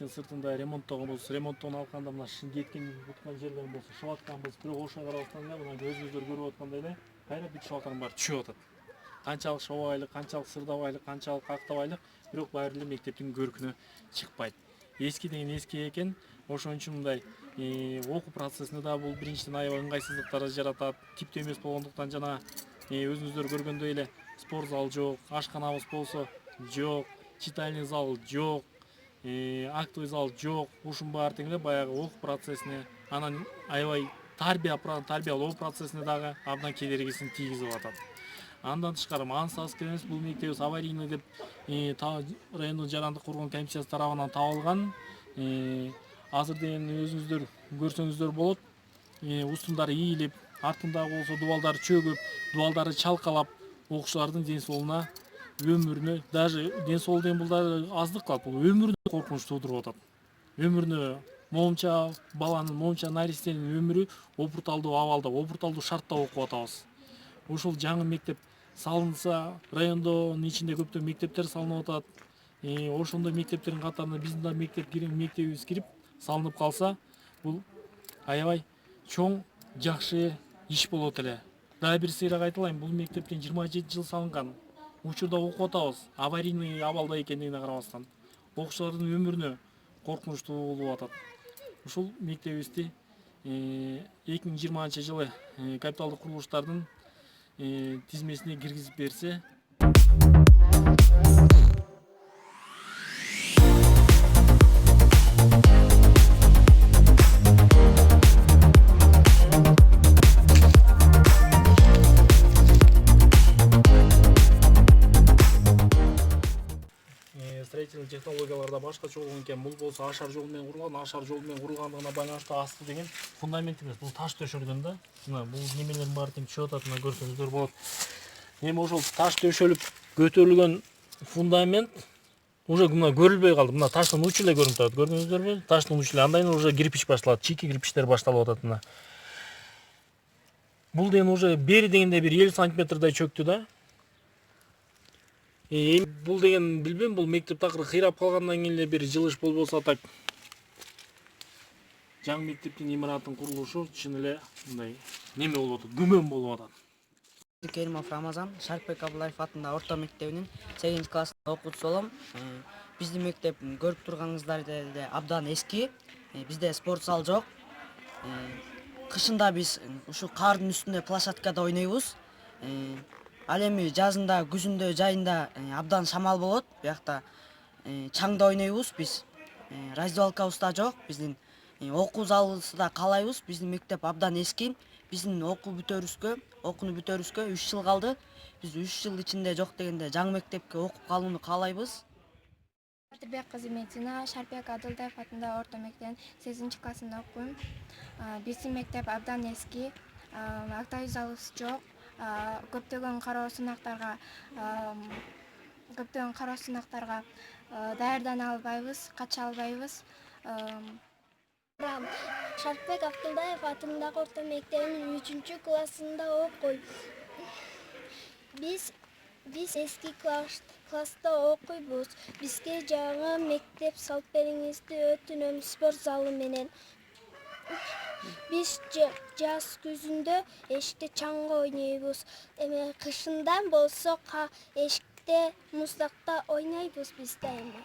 площадка сыртында ремонттогонбуз. Ремонттон алканда мына шин кеткен буткан жерлер болсо чыгып атканбыз. Бирок ошо карабастан эле мына өзүңүздөр көрүп аткандай эле кайра бүт шабактардын баары түшүп атат. Канчалык шабабайлык, канчалык сырдабайлык, канчалык кактабайлык, бирок баары эле мектептин көркүнө чыкпайт. Эски деген эски экен. Ошон үчүн мындай окуу процессинде да бул биринчиден аябай ыңгайсыздыктар жаратат. Типтүү эмес болгондуктан жана өзүңүздөр көргөндөй эле спорт зал жок, ашканабыз болсо жок, читальный зал жок, актовый зал жок. Ушунун баары тең эле баягы окуу процессине, анан аябай тарбиялоо процессине дагы абдан кедергисин тийгизип атат. Андан тышкары ансыз эмес, бул мектебибиз аварийный деп райондук жарандык коргоо комиссиясы тарабынан табылган. Азыр деген өзүңүздөр көрсөңүздөр болот. Устундары ийилип, артындагы болсо дубалдары чөгүп, дубалдары чалкалап, окуучулардын ден соолугуна, өмүрүнө, даже ден соолук деген бул да аздык кылат, бул өмүрүнө коркунуч туудуруп атат. Өмүрүнө моунча баланын, моунча наристенин өмүрү опурталдуу абалда, опурталдуу шартта окуп атабыз. Ушул жаңы мектеп салынса, райондон ичинде көптөгөн мектептер салынып атат. Ошондой мектептердин катарына биздин да мектебибиз кирип салынып калса, бул аябай чоң, жакшы иш болот эле. Дагы бир сыйрак айтылайын, бул мектептен 27 жыл салынган. Учурда окуп атабыз, аварийный абалда экендигине карабастан. Окуучулардын өмүрүнө коркунучтуу болуп атат. Ушул мектебибизди 2020 жылы капиталдык курулуштардын тизмесине киргизип берсе. Строительный технологияларда башкача болгон экен. Бул болсо ашар жол менен курулган, ашар жол менен курулгандыгына байланыштуу асты деген фундамент эмес, бул таш төшөлгөн да. Мына бул немелердин баары тең түшүп атат, мына көрсөңүздөр болот. Эми ошол таш төшөлүп көтөрүлгөн фундамент уже мына көрүлбөй калды. Мына таштын учу эле көрүнүп турат. Көрдүңүздөрбү? Таштын учу эле. Андан кийин уже кирпич башталат, чийки кирпичтер башталып атат мына. Бул деген уже бери дегенде бир 50 сантиметрдай чөктү да. Бул деген билбейм, бул мектеп такыр кыйрап калгандан кийин эле бир жылыш болбосо так. Жаңы мектептин имараттын курулушу чын эле мындай неме болуп атат, күмөн болуп атат. Керимов Рамазан, Шарипбек Абдуллаев атындагы орто мектебинин 8 классында окуучусу болом. Биздин мектеп көрүп турганыңыздардай абдан эски. Бизде спорт зал жок. Кышында биз ушу кардын үстүндө площадкада ойнойбуз. Ал эми жазында, күзүндө, жайында абдан шамал болот. Биякта чаңда ойнойбуз биз. Раздевалкабыз да жок. Биздин окуу залыбызды да каалайбыз. Биздин мектеп абдан эски. Биздин окууну бүтөрүбүзгө 3 жыл калды. Биз 3 жыл ичинде жок дегенде жаңы мектепке окуп калууну каалайбыз. Батырбек кызы Медина, Шарипбек Абдуллаев атындагы орто мектебинин 8 классында окуйм. Биздин мектеп абдан эски. Актовый залыбыз жок. Көптөгөн кароо сынактарга даярдана албайбыз, кача албайбыз. Шарипбек Абдуллаев атындагы орто мектебинин 3 классында окуйм. Биз эски класста окуйбуз. Бизге жаңы мектеп салып бериңизди өтүнөм, спорт залы менен. Биз жаз күзүндө эшикте чаңга ойнойбуз. Эми кышында болсо эшикте муздакта ойнойбуз биз да эми.